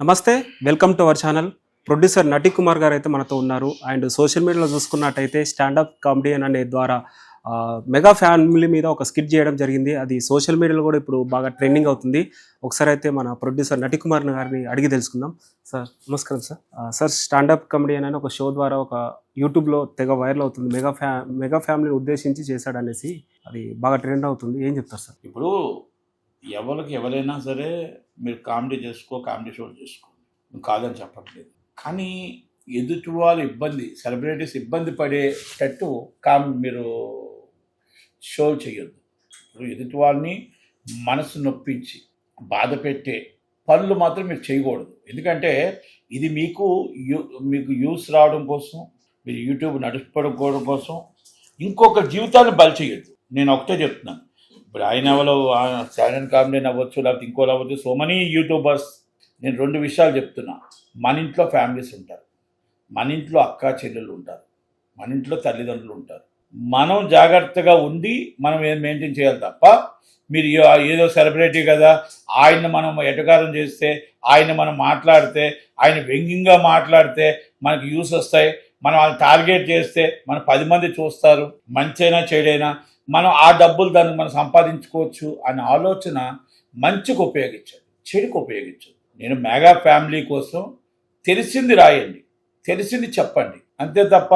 నమస్తే, welcome to our channel. Producer నటి కుమార్ గారు అయితే మనతో ఉన్నారు. అండ్ సోషల్ మీడియాలో చూసుకున్నట్టయితే స్టాండప్ కామెడియన్ అనే ద్వారా మెగా ఫ్యామిలీ మీద ఒక స్కిట్ చేయడం జరిగింది. అది సోషల్ మీడియాలో కూడా ఇప్పుడు బాగా ట్రెండింగ్ అవుతుంది. ఒకసారి అయితే మన ప్రొడ్యూసర్ నటి కుమార్ గారిని అడిగి తెలుసుకుందాం. సార్ నమస్కారం సార్. సార్ స్టాండప్ కామెడియన్ అని ఒక షో ద్వారా ఒక యూట్యూబ్లో తెగ వైరల్ అవుతుంది. మెగా ఫ్యామిలీని ఉద్దేశించి చేశాడనేసి అది బాగా ట్రెండ్ అవుతుంది. ఏం చెప్తారు సార్? ఇప్పుడు ఎవరైనా సరే మీరు కామెడీ చేసుకో, కామెడీ షోలు చేసుకో, నువ్వు కాదని చెప్పట్లేదు. కానీ ఎదుటి వాళ్ళు సెలబ్రిటీస్ ఇబ్బంది పడేటట్టు మీరు షోలు చేయొద్దు. ఇప్పుడు ఎదుటి వాళ్ళని మనసు నొప్పించి బాధ పెట్టే పనులు మాత్రం మీరు చేయకూడదు. ఎందుకంటే ఇది మీకు యూస్ రావడం కోసం, మీరు యూట్యూబ్ నడుపుకోవడం కోసం ఇంకొక జీవితాన్ని బలి చేయొద్దు. నేను ఒకటే చెప్తున్నాను. ఇప్పుడు ఆయన ఎవరో స్టాండర్డ్ కామెడీ అవ్వచ్చు, లేకపోతే ఇంకోటి అవ్వచ్చు, సో మనీ యూట్యూబర్స్. నేను 2 విషయాలు చెప్తున్నా. మన ఇంట్లో ఫ్యామిలీస్ ఉంటారు, మన ఇంట్లో అక్క చెల్లెళ్ళు ఉంటారు, మన ఇంట్లో తల్లిదండ్రులు ఉంటారు. మనం జాగ్రత్తగా ఉండి మనం మెయింటైన్ చేయాలి తప్ప మీరు ఏదో సెలబ్రిటీ కదా, ఆయన్ని మనం ఎటకారం చేస్తే, ఆయన మనం మాట్లాడితే, ఆయన వ్యంగ్యంగా మాట్లాడితే మనకి యూస్ వస్తాయి, మనం వాళ్ళని టార్గెట్ చేస్తే మన 10 మంది చూస్తారు, మంచైనా చెడైనా మనం ఆ డబ్బులు దాన్ని మనం సంపాదించుకోవచ్చు అనే ఆలోచన మంచికి ఉపయోగించండి, చెడుకు ఉపయోగించండి. నేను మెగా ఫ్యామిలీ కోసం తెలిసింది రాయండి, తెలిసింది చెప్పండి, అంతే తప్ప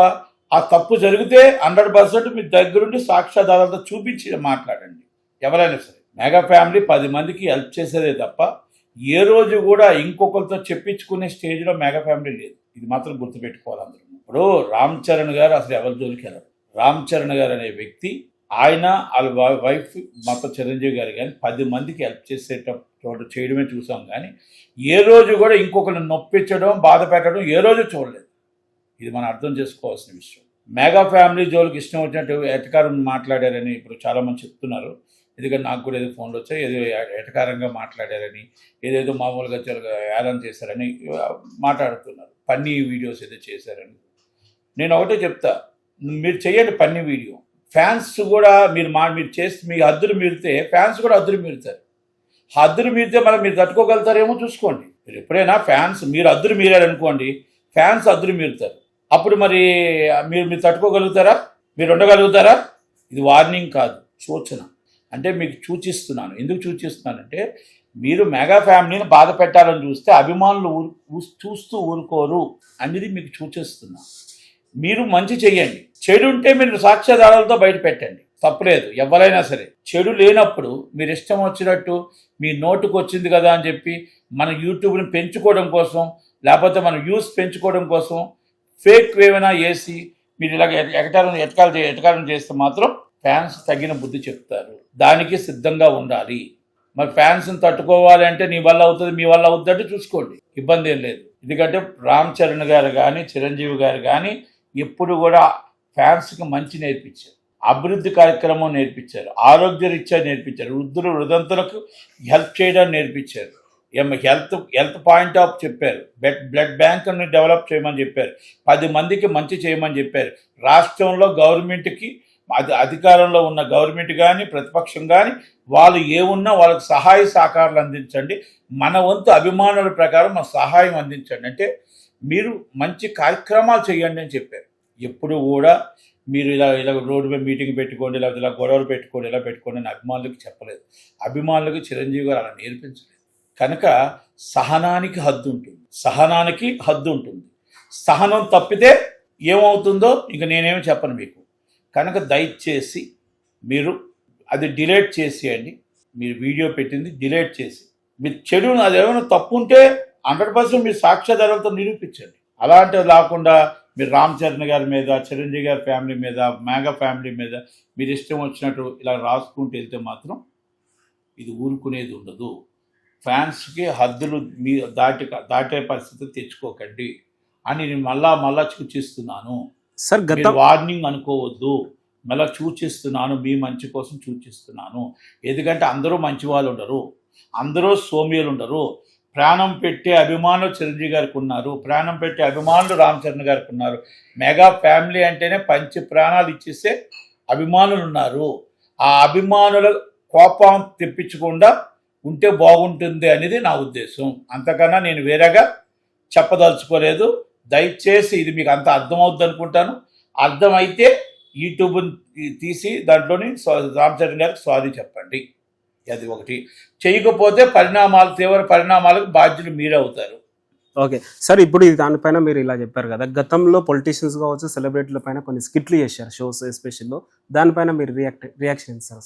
ఆ తప్పు జరిగితే 100% మీ దగ్గరుండి సాక్ష్యాధారాలతో చూపించి మాట్లాడండి. ఎవరైనా సరే మెగా ఫ్యామిలీ 10 మందికి హెల్ప్ చేసేదే తప్ప ఏ రోజు కూడా ఇంకొకరితో చెప్పించుకునే స్టేజ్లో మెగా ఫ్యామిలీ లేదు. ఇది మాత్రం గుర్తుపెట్టుకోవాలి అందరూ. ఇప్పుడు రామ్ చరణ్ గారు అసలు ఎవరి జోలికి వెళ్ళరు. రామ్ చరణ్ గారు అనే వ్యక్తి, ఆయన వాళ్ళ వైఫ్ మొత్తం చిరంజీవి గారు కానీ 10 మందికి హెల్ప్ చేసేటప్పుడు చేయడమే చూసాం. కానీ ఏ రోజు కూడా ఇంకొకరిని నొప్పించడం, బాధ పెట్టడం ఏ రోజు చూడలేదు. ఇది మనం అర్థం చేసుకోవాల్సిన విషయం. మెగా ఫ్యామిలీ జోలికి ఇష్టం వచ్చినట్టు ఎటకారం మాట్లాడారని ఇప్పుడు చాలామంది చెప్తున్నారు. ఎందుకంటే నాకు కూడా ఏదో ఫోన్లు వచ్చాయి, ఏదో ఎటకారంగా మాట్లాడారని, ఏదేదో మామూలుగా ఏదైనా చేశారని మాట్లాడుతున్నారు. పన్నీ వీడియోస్ ఏదో చేశారని. నేను ఒకటే చెప్తా, మీరు చేయండి పన్నీ వీడియో. ఫ్యాన్స్ కూడా మీరు చేసి మీ హద్దులు మీరితే ఫ్యాన్స్ కూడా హద్దులు మీరుతారు. హద్దులు మీరితే మళ్ళీ మీరు తట్టుకోగలుగుతారేమో చూసుకోండి. మీరు ఎప్పుడైనా మీరు హద్దులు మీరారనుకోండి, ఫ్యాన్స్ హద్దులు మీరుతారు. అప్పుడు మీరు తట్టుకోగలుగుతారా? మీరు ఉండగలుగుతారా? ఇది వార్నింగ్ కాదు, సూచన. అంటే మీకు సూచిస్తున్నాను. ఎందుకు సూచిస్తున్నానంటే మీరు మెగా ఫ్యామిలీని బాధ పెట్టాలని చూస్తే అభిమానులు చూస్తూ ఊరుకోరు అనేది మీకు సూచిస్తున్నా. మీరు మంచి చెయ్యండి, చెడు ఉంటే మీరు సాక్ష్యాధారాలతో బయట పెట్టండి, తప్పులేదు. ఎవరైనా సరే చెడు లేనప్పుడు మీరు ఇష్టం వచ్చినట్టు మీ నోటుకు వచ్చింది కదా అని చెప్పి మన యూట్యూబ్ని పెంచుకోవడం కోసం, లేకపోతే మన వ్యూస్ పెంచుకోవడం కోసం ఫేక్ ఏమైనా వేసి మీరు ఇలాగ ఎటకారం చేస్తే మాత్రం ఫ్యాన్స్ తగిన బుద్ధి చెప్తారు. దానికి సిద్ధంగా ఉండాలి. మరి ఫ్యాన్స్ని తట్టుకోవాలి అంటే నీ వల్ల అవుతుంది, మీ వల్ల అవుతుందంటే చూసుకోండి, ఇబ్బంది ఏం లేదు. ఎందుకంటే రామ్ చరణ్ గారు కానీ, చిరంజీవి గారు కానీ ఎప్పుడు కూడా ఫ్యాన్స్కి మంచి నేర్పించారు, అభివృద్ధి కార్యక్రమం నేర్పించారు, ఆరోగ్యరీత్యా నేర్పించారు, వృద్ధంతులకు హెల్ప్ చేయడం నేర్పించారు, హెల్త్ పాయింట్ ఆఫ్ చెప్పారు, బ్లడ్ బ్యాంకుని డెవలప్ చేయమని చెప్పారు, 10 మందికి మంచి చేయమని చెప్పారు. రాష్ట్రంలో గవర్నమెంట్కి అధికారంలో ఉన్న గవర్నమెంట్ కానీ, ప్రతిపక్షం కానీ వాళ్ళు ఏమున్నా వాళ్ళకి సహాయ సహకారాలు అందించండి, మన వంతు అభిమానుల ప్రకారం మన సహాయం అందించండి, అంటే మీరు మంచి కార్యక్రమాలు చేయండి అని చెప్పారు. ఎప్పుడు కూడా మీరు ఇలా రోడ్డు మీద మీటింగ్ పెట్టుకోండి, లేకపోతే ఇలా గొడవలు పెట్టుకోండి, ఇలా పెట్టుకోండి అని అభిమానులకి చెప్పలేదు. అభిమానులకి చిరంజీవి గారు అలా నేర్పించలేదు. కనుక సహనానికి హద్దు ఉంటుంది. సహనం తప్పితే ఏమవుతుందో ఇంక నేనేమి చెప్పను మీకు. కనుక దయచేసి మీరు అది డిలీట్ చేసేయండి. మీరు వీడియో పెట్టింది డిలీట్ చేసి, మీరు చెడు అది ఏమైనా తప్పు ఉంటే 100% మీరు సాక్ష్యాధారాలతో నిరూపించండి. అలాంటివి లేకుండా మీరు రామ్ చరణ్ గారి మీద, చిరంజీవి గారి ఫ్యామిలీ మీద, మెగా ఫ్యామిలీ మీద మీరు ఇష్టం వచ్చినట్టు ఇలా రాసుకుంటూ వెళ్తే మాత్రం ఇది ఊరుకునేది ఉండదు. ఫ్యాన్స్కి హద్దులు మీ దాటే పరిస్థితి తెచ్చుకోకండి అని నేను మళ్ళా సూచిస్తున్నాను. సార్ వార్నింగ్ అనుకోవద్దు, మళ్ళీ సూచిస్తున్నాను, మీ మంచి కోసం సూచిస్తున్నాను. ఎందుకంటే అందరూ మంచి వాళ్ళు ఉండరు, అందరూ సోమ్యులు ఉండరు. ప్రాణం పెట్టే అభిమానులు చిరంజీవి గారికి ఉన్నారు, ప్రాణం పెట్టే అభిమానులు రామ్ చరణ్ గారికి ఉన్నారు. మెగా ఫ్యామిలీ అంటేనే పంచి ప్రాణాలు ఇచ్చేసే అభిమానులు ఉన్నారు. ఆ అభిమానుల కోపం తెప్పించకుండా ఉంటే బాగుంటుంది అనేది నా ఉద్దేశం. అంతకన్నా నేను వేరేగా చెప్పదలుచుకోలేదు. దయచేసి ఇది మీకు అంత అర్థమవుద్ది అనుకుంటాను. అర్థమైతే యూట్యూబ్ తీసి దాంట్లోని రామ్ చరణ్ గారికి సారీ చెప్పండి. అది ఒకటి. చేయకపోతే తీవ్ర పరిణామాలకు బాధ్యులు మీరే అవుతారు. ఓకే సార్, ఇప్పుడు దానిపైన మీరు ఇలా చెప్పారు కదా, గతంలో పొలిటీషియన్స్ కావచ్చు, సెలబ్రిటీల పైన కొన్ని స్కిట్లు చేశారు షోస్ ఎస్పెషల్లో, దానిపైన మీరు రియాక్షన్ ఏంటి సార్?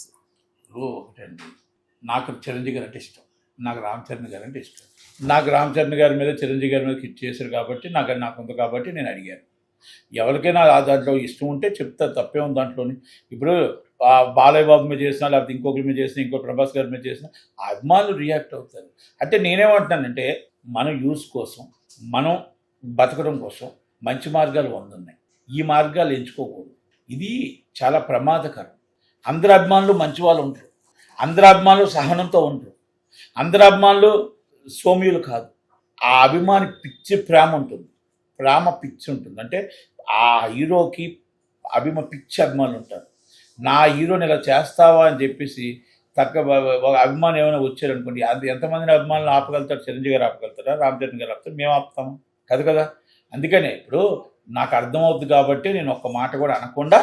ఒకటండి, నాకు చిరంజీవి గారు అంటే ఇష్టం, నాకు రామ్ చరణ్ గారు అంటే ఇష్టం. నాకు రామ్ చరణ్ గారి మీద చిరంజీవి గారి మీద హిట్ చేశారు కాబట్టి నాకు ఉంది కాబట్టి నేను అడిగాను. ఎవరికైనా దాంట్లో ఇష్టం ఉంటే చెప్తా, తప్పే ఉంది దాంట్లోని. ఇప్పుడు బాలయ్య బాబు మీద చేసినా, లేకపోతే ఇంకొకరి మీద చేసినా, ఇంకో ప్రభాస్ గారి మీద చేసినా అభిమానులు రియాక్ట్ అవుతారు. అంటే నేనేమంటున్నానంటే మన యూస్ కోసం, మనం బతకడం కోసం మంచి మార్గాలు ఉన్నాయి. ఈ మార్గాలు ఎంచుకోకూడదు. ఇది చాలా ప్రమాదకరం. అందరు అభిమానులు మంచి వాళ్ళు ఉంటారు, అందరు అభిమానులు సహనంతో ఉంటారు, అందరు అభిమానులు సోమ్యులు కాదు. ఆ అభిమాని ప్రేమ ఉంటుంది, ప్రేమ పిచ్చి ఉంటుంది. అంటే ఆ హీరోకి పిచ్చి అభిమానులు ఉంటారు. నా హీరోని ఇలా చేస్తావా అని చెప్పేసి ఒక అభిమానం ఏమైనా వచ్చారనుకోండి, అది ఎంతమందిని అభిమానులు ఆపగలుగుతారు? చిరంజీవి గారు ఆపగలుగుతారా? రామ్ చరణ్ గారు ఆపుతారు? మేము ఆపుతాము కదా. అందుకనే ఇప్పుడు నాకు అర్థమవుతుంది కాబట్టి నేను ఒక్క మాట కూడా అనకుండా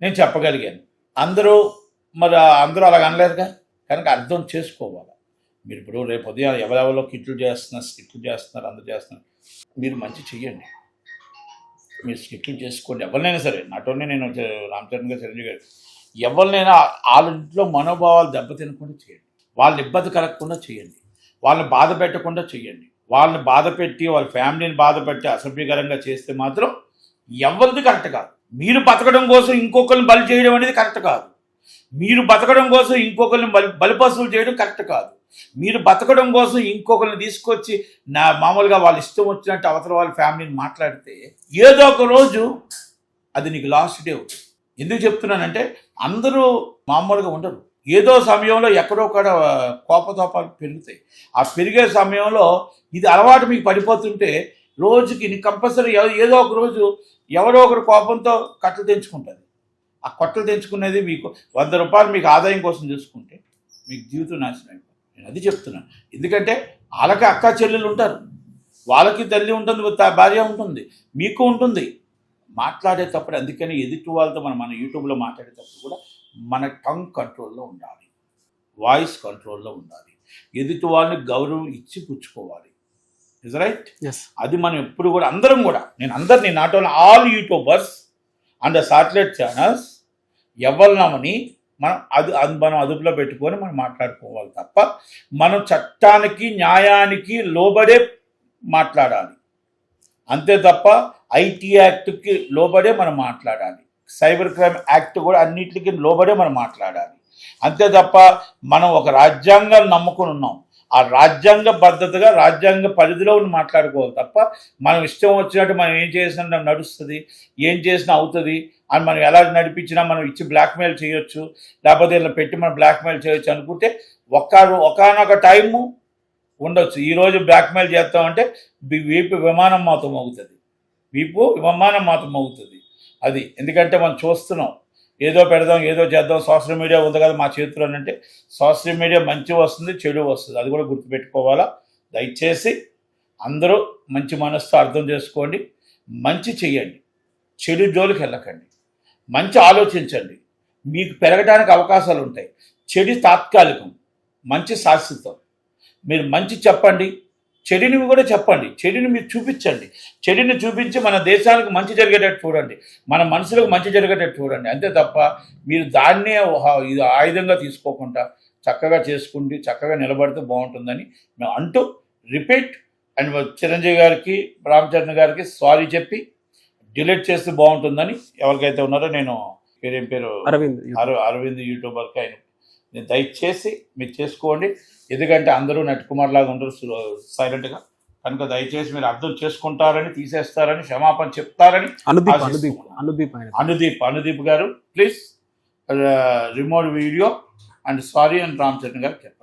నేను చెప్పగలిగాను. అందరూ అలాగ అనలేరుగా, కనుక అర్థం చేసుకోవాలి. మీరు ఇప్పుడు రేపు ఉదయం ఎవరెవరో స్కిట్లు చేస్తున్నారు, అందరూ చేస్తున్నారు. మీరు మంచి చెయ్యండి, మీరు స్కిట్లు చేసుకోండి. ఎవరినైనా సరే, నాట్ ఓన్లీ నేను రామ్ చరణ్ గారు, చిరంజీవి గారు, ఎవరినైనా వాళ్ళ ఇంట్లో మనోభావాలు దెబ్బతినకుండా చేయండి, వాళ్ళని ఇబ్బంది కలగకుండా చేయండి, వాళ్ళని బాధ పెట్టకుండా చేయండి. వాళ్ళని బాధ పెట్టి, వాళ్ళ ఫ్యామిలీని బాధ పెట్టి అసభ్యకరంగా చేస్తే మాత్రం ఎవరిది కరెక్ట్ కాదు. మీరు బతకడం కోసం ఇంకొకరిని బలి చేయడం అనేది కరెక్ట్ కాదు. మీరు బతకడం కోసం ఇంకొకరిని బలిపశువులు చేయడం కరెక్ట్ కాదు. మీరు బతకడం కోసం ఇంకొకరిని తీసుకొచ్చి మామూలుగా వాళ్ళు ఇష్టం వచ్చినట్టు అవతల వాళ్ళ ఫ్యామిలీని మాట్లాడితే ఏదో ఒక రోజు అది నీకు లాస్ట్ డే అవుతుంది. ఎందుకు చెప్తున్నానంటే అందరూ మామూలుగా ఉండరు. ఏదో సమయంలో ఎక్కడో కూడా కోపతాపాలు పెరుగుతాయి. ఆ పెరిగే సమయంలో ఇది అలవాటు మీకు పడిపోతుంటే రోజుకి నీ కంపల్సరీ ఏదో ఒక రోజు ఎవరో ఒకరు కోపంతో కట్టలు తెంచుకుంటుంది. ఆ కట్టలు తెంచుకునేది మీకు 100 రూపాయలు మీకు ఆదాయం కోసం చూసుకుంటే మీకు జీవితం నాశనం అయిపోతుంది. నేను అది చెప్తున్నాను. ఎందుకంటే వాళ్ళకి అక్క చెల్లెలు ఉంటారు, వాళ్ళకి తల్లి ఉంటుంది, భార్య ఉంటుంది, మీకు ఉంటుంది. మాట్లాడేటప్పుడు అందుకని ఎదుటి వాళ్ళతో మన యూట్యూబ్లో మాట్లాడేటప్పుడు కూడా మన టంగ్ కంట్రోల్లో ఉండాలి, వాయిస్ కంట్రోల్లో ఉండాలి, ఎదుటి వాళ్ళని గౌరవం ఇచ్చి పుచ్చుకోవాలి. Is right? అది మనం ఎప్పుడు కూడా అందరం కూడా, నేను not only all YouTubers and the satellite channels ఎవరినామని మనం అదుపులో పెట్టుకొని మనం మాట్లాడుకోవాలి తప్ప మనం చట్టానికి న్యాయానికి లోబడే మాట్లాడాలి. అంతే తప్ప ఐటీ యాక్ట్కి లోబడే మనం మాట్లాడాలి, సైబర్ క్రైమ్ యాక్ట్ కూడా అన్నిటికీ లోబడే మనం మాట్లాడాలి. అంతే తప్ప మనం ఒక రాజ్యాంగాన్ని నమ్ముకుని ఉన్నాం, ఆ రాజ్యాంగ పద్ధతిగా రాజ్యాంగ పరిధిలో మాట్లాడుకోవాలి తప్ప మనం ఇష్టం వచ్చినట్టు మనం ఏం చేసినా నడుస్తుంది, ఏం చేసినా అవుతుంది అని మనం ఎలా నడిపించినా మనం ఇచ్చి బ్లాక్మెయిల్ చేయొచ్చు, లేకపోతే ఇలా పెట్టి మనం బ్లాక్మెయిల్ చేయొచ్చు అనుకుంటే ఒకనొక టైము ఉండొచ్చు. ఈరోజు బ్లాక్మెయిల్ చేస్తామంటే వీపు విమానం మాత్రం అవుతుంది. అది ఎందుకంటే మనం చూస్తున్నాం, ఏదో పెడదాం ఏదో చేద్దాం, సోషల్ మీడియా ఉంది కదా మా చేతిలో అంటే సోషల్ మీడియా మంచి వస్తుంది, చెడు వస్తుంది, అది కూడా గుర్తుపెట్టుకోవాలా. దయచేసి అందరూ మంచి మనసుతో అర్థం చేసుకోండి, మంచి చెయ్యండి, చెడు జోలికి వెళ్ళకండి, మంచి ఆలోచించండి. మీకు పెరగడానికి అవకాశాలు ఉంటాయి. చెడు తాత్కాలికం, మంచి శాశ్వతం. మీరు మంచి చెప్పండి, చెడుని కూడా చెప్పండి, చెడుని మీరు చూపించండి, చెడుని చూపించి మన దేశానికి మంచి జరిగేటట్టు చూడండి, మన మనసులకు మంచి జరిగేటట్టు చూడండి. అంతే తప్ప మీరు దాన్నే ఇది ఆయుధంగా తీసుకోకుండా చక్కగా చేసుకుంటూ చక్కగా నిలబడితే బాగుంటుందని మేము అంటూ రిపీట్ అండ్ చిరంజీవి గారికి, రామ్ చరణ్ గారికి సారీ చెప్పి డిలీట్ చేస్తే బాగుంటుందని ఎవరికైతే ఉన్నారో నేను పేరు అరవింద్ యూట్యూబర్కి ఆయన నేను దయచేసి మీరు చేసుకోండి. ఎందుకంటే అందరూ నటికుమార్ లాగా ఉండరు సైలెంట్గా, కనుక దయచేసి మీరు అర్థం చేసుకుంటారని, తీసేస్తారని, క్షమాపణ చెప్తారని. అనుదీప్ గారు please remote video and sorry అని రామ్ చరణ్ గారు చెప్పండి.